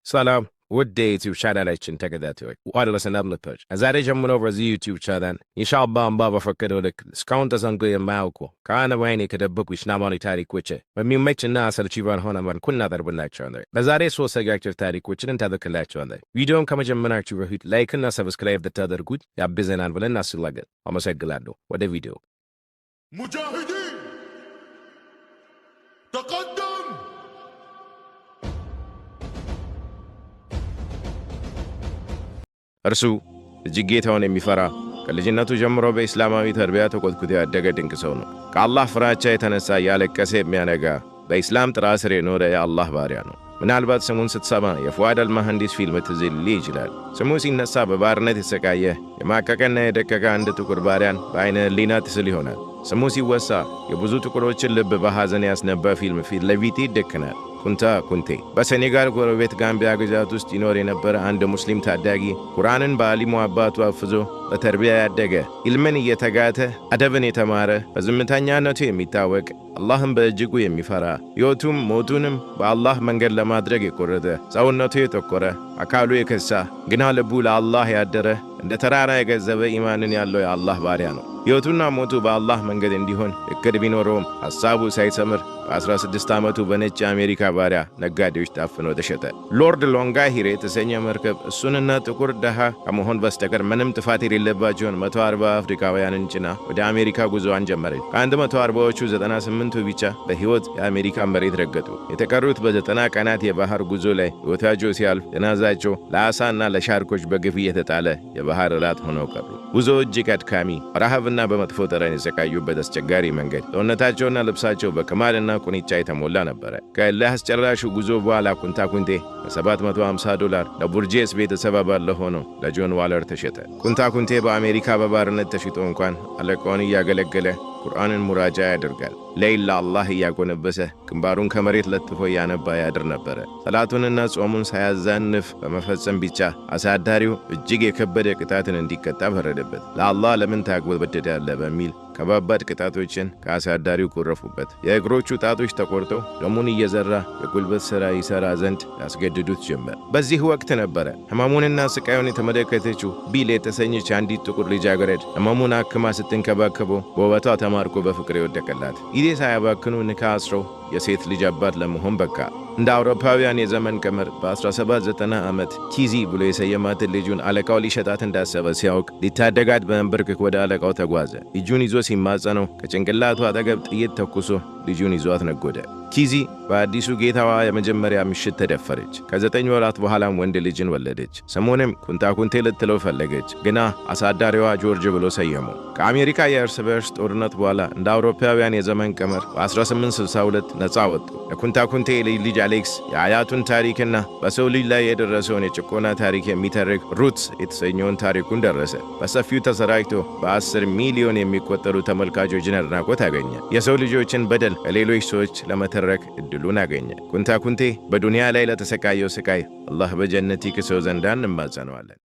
ሰላም ውድ የዩቲዩብ ቻናላችን ተከታታዮች ዋለ ለሰናብለቶች ዛሬ ጀምሮ በዚህ ዩቲዩብ ቻናል ኢንሻአላህ አላህ በፈቀደው ልክ እስካሁን ተሰንጎ የማያውቁ ከአነባይን የተደበቁ ኢስላማዊ ታሪኮች በሚመችና አሰልቺ ባልሆነ መልኩ እናቀርብላችኋለን። በዛሬ ሶስት አጫጭር ታሪኮችን እንተዘክላችኋለን። ቪዲዮውን ከመጀመራችሁ በፊት ላይክ እና ሰብስክራይብ ብታደርጉት ያብዘናል ብለን እናስባለን። አመሰግናለሁ። ወደ ቪዲዮ ሙጃሂዲን ተቀደም። እርሱ እጅግ ጌታውን የሚፈራ ከልጅነቱ ጀምሮ በእስላማዊ ተርቢያ ተኮትኩቶ ያደገ ድንቅ ሰው ነው። ከአላህ ፍራቻ የተነሳ ያለቀሰ የሚያነጋ በእስላም ጥላ ስር የኖረ የአላህ ባሪያ ነው። ምናልባት ስሙን ስትሰማ የፉአድ አልመሐንዲስ ፊልም ትዝ ሊልህ ይችላል። ስሙ ሲነሳ በባርነት የተሰቃየ የማቀቀና የደቀቀ አንድ ጥቁር ባሪያን በአይነ ህሊና ትስል ይሆናል። ስሙ ሲወሳ የብዙ ጥቁሮችን ልብ በሐዘን ያስነባ ፊልም ፊት ለፊት ይደቅናል። ኩንታ ኩንቴ በሴኔጋል ጎረቤት ጋምቢያ ግዛት ውስጥ ይኖር የነበረ አንድ ሙስሊም ታዳጊ ቁርአንን በአሊሙ አባቱ አፍዞ በተርቢያ ያደገ ኢልምን እየተጋተ አደብን የተማረ በዝምተኛነቱ የሚታወቅ አላህን በእጅጉ የሚፈራ ሕይወቱም ሞቱንም በአላህ መንገድ ለማድረግ የቆረጠ ሰውነቱ የጠቆረ አካሉ የከሳ ግና ልቡ ለአላህ ያደረ እንደ ተራራ የገዘበ ኢማንን ያለው የአላህ ባሪያ ነው። ሕይወቱና ሞቱ በአላህ መንገድ እንዲሆን እቅድ ቢኖረውም ሐሳቡ ሳይሰምር በ16 ዓመቱ በነጭ አሜሪካ ባሪያ ነጋዴዎች ታፍኖ ተሸጠ። ሎርድ ሎንጋሂር የተሰኘ መርከብ እሱንና ጥቁር ደሃ ከመሆን በስተቀር ምንም ጥፋት የሌለባቸውን 140 አፍሪካውያንን ጭና ወደ አሜሪካ ጉዞዋን ጀመረች። ከ140ዎቹ 98ቱ ብቻ በሕይወት የአሜሪካ መሬት ረገጡ። የተቀሩት በ90 ቀናት የባህር ጉዞ ላይ ሕይወታቸው ሲያልፍ ጀናዛቸው ለዓሣና ለሻርኮች በግፍ እየተጣለ የባህር እራት ሆነው ቀሩ። ጉዞ እጅግ አድካሚ፣ ረሃብና በመጥፎ ጠረን የሰቃዩበት አስቸጋሪ መንገድ፣ ሰውነታቸውና ልብሳቸው በቅማልና ቁንጫ የተሞላ ነበረ። ከእልህ አስጨራሹ ጉዞ በኋላ ኩንታ ኩንቴ $750 ለቡርጄስ ቤተሰብ አባል ሆኖ ለጆን ዋለር ተሸጠ። ኩንታ ኩንቴ በአሜሪካ በባርነት ተሽጦ እንኳን አለቃውን እያገለገለ ቁርአንን ሙራጃ ያደርጋል። ሌሊት ለአላህ እያጎነበሰ ግንባሩን ከመሬት ለጥፎ ያነባ ያድር ነበረ። ሰላቱንና ጾሙን ሳያዛንፍ በመፈጸም ብቻ አሳዳሪው እጅግ የከበደ ቅጣትን እንዲቀጣ ፈረደበት። ለአላህ ለምን ታጎበድዳለህ በሚል ከባባድ ቅጣቶችን ከአሳዳሪው ቆረፉበት። የእግሮቹ ጣቶች ተቆርጠው ደሙን እየዘራ የጉልበት ሥራ ይሠራ ዘንድ ያስገድዱት ጀመር። በዚህ ወቅት ነበረ ሕመሙንና ስቃዩን የተመለከተችው ቢል የተሰኘች አንዲት ጥቁር ልጃገረድ ሕመሙን አክማ ስትንከባከበው በውበቷ ተማርኮ በፍቅር የወደቀላት። ጊዜ ሳያባክኑ ኒካህ አስረው የሴት ልጅ አባት ለመሆን በቃ። እንደ አውሮፓውያን የዘመን ቀመር በ1790 ዓመት ኪዚ ብሎ የሰየማትን ልጁን አለቃው ሊሸጣት እንዳሰበ ሲያውቅ ሊታደጋት በእንብርክክ ወደ አለቃው ተጓዘ። ልጁን ይዞ ሲማጸነው ከጭንቅላቱ አጠገብ ጥይት ተኩሶ ልጁን ይዟት ነጎደ። ኪዚ በአዲሱ ጌታዋ የመጀመሪያ ምሽት ተደፈረች። ከ9 ወራት በኋላም ወንድ ልጅን ወለደች። ስሙንም ኩንታ ኩንቴ ልትለው ፈለገች፣ ግና አሳዳሪዋ ጆርጅ ብሎ ሰየሙ። ከአሜሪካ የእርስ በርስ ጦርነት በኋላ እንደ አውሮፓውያን የዘመን ቀመር በ1862 ነፃ ወጡ። ለኩንታ ኩንቴ ልጅ አሌክስ የአያቱን ታሪክና በሰው ልጅ ላይ የደረሰውን የጭቆና ታሪክ የሚተርክ ሩትስ የተሰኘውን ታሪኩን ደረሰ። በሰፊው ተሰራጭቶ በ10 ሚሊዮን የሚቆጠሩ ተመልካቾችን አድናቆት አገኘ። የሰው ልጆችን በደል ለሌሎች ሰዎች ለመተረክ እድሉን አገኘ። ኩንታ ኩንቴ በዱንያ ላይ ለተሰቃየው ስቃይ አላህ በጀነት ይክሰው ዘንድ እንማጸነዋለን።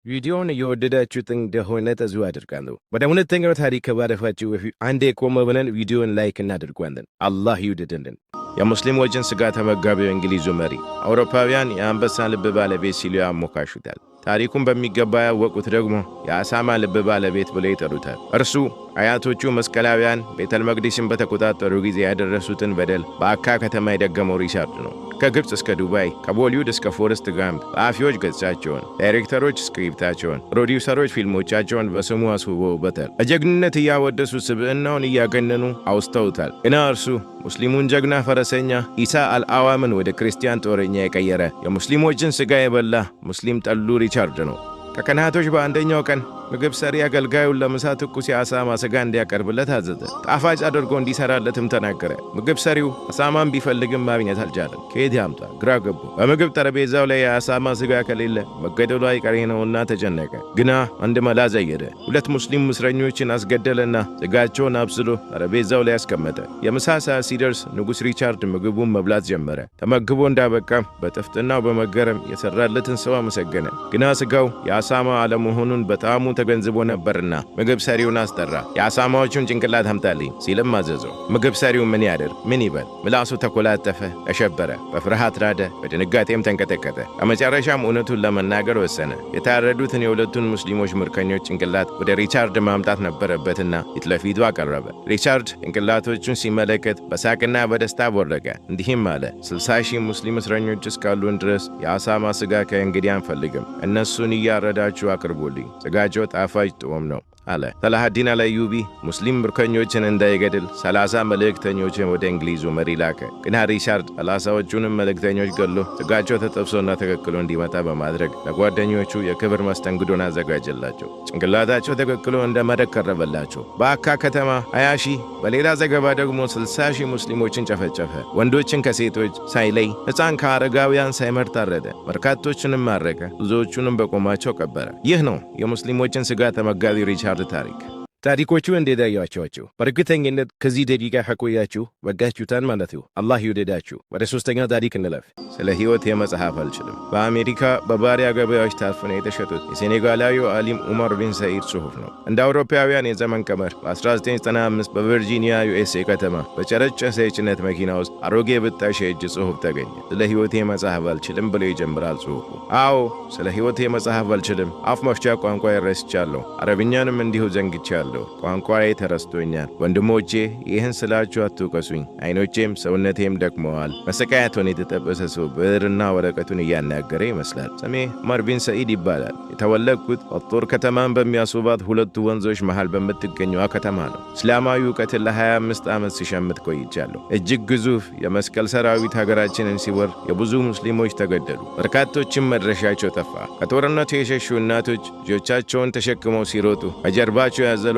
ቪዲዮውን እየወደዳችሁት እንደሆነ ተስፋ አድርጋለሁ። ወደ ሁለተኛው ታሪክ ከባለፋችሁ በፊት አንዴ ቆም ብለን ቪዲዮውን ላይክ እናድርጓለን። አላህ ይውደድልን። የሙስሊሞችን ስጋ ተመጋቢው እንግሊዙ መሪ አውሮፓውያን የአንበሳን ልብ ባለቤት ሲሉ ያሞካሹታል። ታሪኩን በሚገባ ያወቁት ደግሞ የአሳማ ልብ ባለቤት ብለው ይጠሩታል። እርሱ አያቶቹ መስቀላውያን ቤተል መቅዲስን በተቆጣጠሩ ጊዜ ያደረሱትን በደል በአካ ከተማ የደገመው ሪቻርድ ነው። ከግብፅ እስከ ዱባይ፣ ከቦሊውድ እስከ ፎረስት ጋምፕ ጸሐፊዎች ገጻቸውን፣ ዳይሬክተሮች ስክሪፕታቸውን፣ ፕሮዲውሰሮች ፊልሞቻቸውን በስሙ አስውበውበታል። በጀግንነት እያወደሱ ስብዕናውን እያገነኑ አውስተውታል። ግና እርሱ ሙስሊሙን ጀግና ፈረሰኛ ኢሳ አልአዋምን ወደ ክርስቲያን ጦረኛ የቀየረ የሙስሊሞችን ሥጋ የበላ ሙስሊም ጠሉ ሪቻርድ ነው። ከቀናቶች በአንደኛው ቀን ምግብ ሰሪ አገልጋዩን ለምሳ ትኩስ የአሳማ ስጋ እንዲያቀርብለት አዘዘ። ጣፋጭ አድርጎ እንዲሰራለትም ተናገረ። ምግብ ሰሪው አሳማን ቢፈልግም ማግኘት አልቻለም። ከየት ያምጣ ግራ ገቡ። በምግብ ጠረጴዛው ላይ የአሳማ ስጋ ከሌለ መገደሉ አይቀሬ ነውና ተጨነቀ። ግና አንድ መላ ዘየደ። 2 ሙስሊም እስረኞችን አስገደለና ስጋቸውን አብስሎ ጠረጴዛው ላይ አስቀመጠ። የምሳ ሰዓት ሲደርስ ንጉሥ ሪቻርድ ምግቡን መብላት ጀመረ። ተመግቦ እንዳበቃም በጥፍጥናው በመገረም የሰራለትን ሰው አመሰገነ። ግና ስጋው የአሳማ አለመሆኑን በጣዕሙ ተገንዝቦ ነበርና ምግብ ሰሪውን አስጠራ። የአሳማዎቹን ጭንቅላት አምጣልኝ ሲልም አዘዘው። ምግብ ሰሪው ምን ያደርግ ምን ይበል? ምላሱ ተኮላተፈ፣ ተሸበረ፣ በፍርሃት ራደ፣ በድንጋጤም ተንቀጠቀጠ። በመጨረሻም እውነቱን ለመናገር ወሰነ። የታረዱትን የሁለቱን ሙስሊሞች ምርኮኞች ጭንቅላት ወደ ሪቻርድ ማምጣት ነበረበትና ፊት ለፊቱ አቀረበ። ሪቻርድ ጭንቅላቶቹን ሲመለከት በሳቅና በደስታ ቦረቀ። እንዲህም አለ፣ 60 ሺህ ሙስሊም እስረኞች እስካሉን ድረስ የአሳማ ሥጋ ከእንግዲህ አንፈልግም። እነሱን እያረዳችሁ አቅርቡልኝ። ሥጋቸው ጣፋጭ ጥዑም ነው አለ። ሰላሐዲን አልአዩቢ ሙስሊም ምርኮኞችን እንዳይገድል 30 መልእክተኞችን ወደ እንግሊዙ መሪ ላከ። ግና ሪቻርድ 30ዎቹንም መልእክተኞች ገሎ ሥጋቸው ተጠብሶና ተቀቅሎ እንዲመጣ በማድረግ ለጓደኞቹ የክብር መስተንግዶን አዘጋጀላቸው። ጭንቅላታቸው ተቀቅሎ እንደ መረቅ ቀረበላቸው። በአካ ከተማ 20 ሺህ፣ በሌላ ዘገባ ደግሞ 60 ሺህ ሙስሊሞችን ጨፈጨፈ። ወንዶችን ከሴቶች ሳይለይ፣ ሕፃን ከአረጋውያን ሳይመርጥ አረደ። በርካቶችንም ማረከ፣ ብዙዎቹንም በቆማቸው ቀበረ። ይህ ነው የሙስሊሞችን ሥጋ ተመጋቢ ሪቻርድ ታሪክ። ታሪኮቹ እንዴት አያችኋቸው? በእርግጠኝነት ከዚህ ደቂቃ ከቆያችሁ ወጋችሁታን ማለት ነው። አላህ ይውደዳችሁ። ወደ ሦስተኛ ታሪክ እንለፍ። ስለ ሕይወት የመጽሐፍ አልችልም። በአሜሪካ በባሪያ ገበያዎች ታፍነው የተሸጡት የሴኔጋላዊው ዓሊም ዑመር ቢን ሰዒድ ጽሑፍ ነው። እንደ አውሮፓውያን የዘመን ቀመር በ1995 በቨርጂኒያ ዩኤስኤ ከተማ በጨረጨሰ የጭነት መኪና ውስጥ አሮጌ ብጣሽ የእጅ ጽሑፍ ተገኘ። ስለ ሕይወቴ መጽሐፍ አልችልም ብሎ ይጀምራል ጽሑፉ። አዎ ስለ ሕይወቴ መጽሐፍ አልችልም። አፍ መፍቻ ቋንቋ ረስቻለሁ። አረብኛንም እንዲሁ ዘንግቻለሁ። ቋንቋዬ ተረስቶኛል። ወንድሞቼ ይህን ስላችሁ አትውቀሱኝ። አይኖቼም ሰውነቴም ደክመዋል። መሰቃየቱን የተጠበሰ ሰው ብዕርና ወረቀቱን እያናገረ ይመስላል። ስሜ ዑመር ቢን ሰዒድ ይባላል። የተወለድኩት ጦር ከተማን በሚያስውባት ሁለቱ ወንዞች መሃል በምትገኘዋ ከተማ ነው። እስላማዊ እውቀትን ለ25 ዓመት ሲሸምት ቆይቻለሁ። እጅግ ግዙፍ የመስቀል ሰራዊት ሀገራችንን ሲወር የብዙ ሙስሊሞች ተገደሉ። በርካቶችም መድረሻቸው ጠፋ። ከጦርነቱ የሸሹ እናቶች ልጆቻቸውን ተሸክመው ሲሮጡ በጀርባቸው ያዘሏቸው፣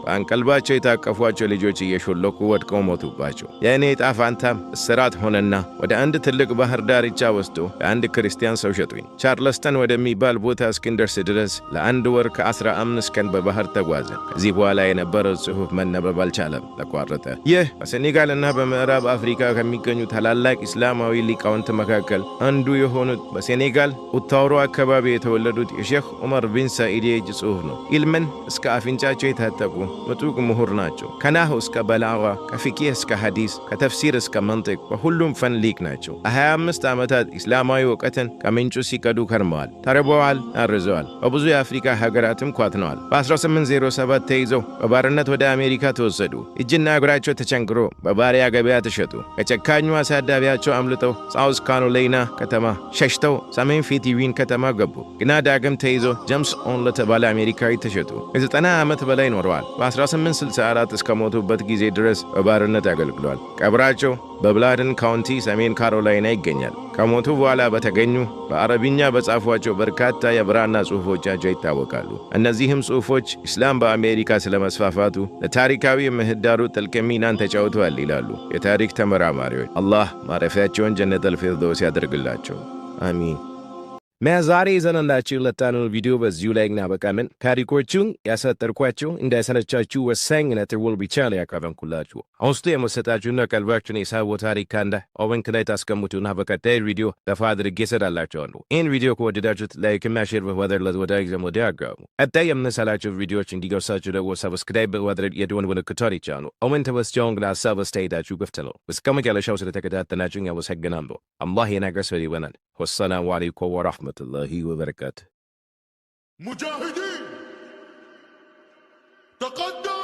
በአንቀልባቸው የታቀፏቸው ልጆች እየሾለኩ ወድቀው ሞቱባቸው። የእኔ ዕጣ ፋንታም እስራት ሆነና ወደ አንድ ትልቅ ባህር ዳርቻ ወስዶ ለአንድ ክርስቲያን ሰው ሸጡኝ። ቻርለስተን ወደሚባል ቦታ እስክንደርስ ድረስ ለ1 ወር ከ15 ቀን በባህር ተጓዘን። ከዚህ በኋላ የነበረው ጽሑፍ መነበብ አልቻለም፣ ተቋረጠ። ይህ በሴኔጋልና በምዕራብ አፍሪካ ከሚገኙ ታላላቅ ኢስላማዊ ሊቃውንት መካከል አንዱ የሆኑት በሴኔጋል ኡታውሮ አካባቢ የተወለዱት የሼኽ ዑመር ቢን ሰዒድ የእጅ ጽሑፍ ነው። ኢልምን እስከ አፍንጫቸው የታጠቁ ምጡቅ ምሁር ናቸው። ከናሁ እስከ በላጋ፣ ከፊቂህ እስከ ሐዲስ፣ ከተፍሲር እስከ መንጥቅ በሁሉም ፈን ሊቅ ናቸው። 25 ዓመታት ኢስላማዊ እውቀትን ከምንጩ ሲቀዱ ከርመዋል። ተርበዋል፣ አርዘዋል። በብዙ የአፍሪካ ሀገራትም ኳትነዋል። በ1807 ተይዘው በባርነት ወደ አሜሪካ ተወሰዱ። እጅና እግራቸው ተቸንክሮ በባሪያ ገበያ ተሸጡ። ከጨካኙ አሳዳቢያቸው አምልጠው ሳውዝ ካሮላይና ከተማ ሸሽተው ሰሜን ፊቲዊን ከተማ ገቡ። ግና ዳግም ተይዘው ጀምስ ኦን ለተባለ አሜሪካዊ ተሸጡ። ከ90 ዓመት በላይ ኖረዋል። በ1864 እስከ ሞቱበት ጊዜ ድረስ በባርነት አገልግሏል። ቀብራቸው በብላድን ካውንቲ ሰሜን ካሮላይና ይገኛል። ከሞቱ በኋላ በተገኙ በአረብኛ በጻፏቸው በርካታ የብራና ጽሑፎቻቸው ይታወቃሉ። እነዚህም ጽሑፎች ኢስላም በአሜሪካ ስለመስፋፋቱ ለታሪካዊ ምህዳሩ ጥልቅ ሚናን ተጫውተዋል ይላሉ የታሪክ ተመራማሪዎች። አላህ ማረፊያቸውን ጀነተል ፊርደውስ ያደርግላቸው። አሚን። ዛሬ ይዘንላችሁ ለታኑ ቪዲዮ በዚሁ ላይ እናበቃለን። ታሪኮቹን ያሳጠርኳችሁ እንዳይሰለቻችሁ ወሳኝ ነጥብ ብቻ ላይ ያቀረብኩላችሁ። አውስቶ የመሰጣችሁና ቀልባችሁን የሳቦ ታሪክ ካንዳ ኦቨንክ ላይ ታስቀምጡና በቀጣይ ቪዲዮ ደፋ አድርጌ እሰራላችኋለሁ። ይህን ቪዲዮ ከወደዳችሁት ላይክና ሼር በማድረግ ወዳጅ ዘመድ ያጋሩ። ቀጣይ የምንሰራቸው ቪዲዮዎች እንዲደርሳችሁ ደግሞ ሰብስክራይብ በማድረግ የደወል ምልክቱን ይጫኑ። ኦቨንት በስቻውን ግን ሀሳብ አስተያየታችሁ ክፍት ነው። እስከ መጨረሻው ስለተከታተላችሁኝ አመሰግናለሁ። አላህ የነገር ሰው ይበናል። ወሰላሙ አለይኩም ወራህመቱላሂ ወበረካቱ። مجاهدين تقدم.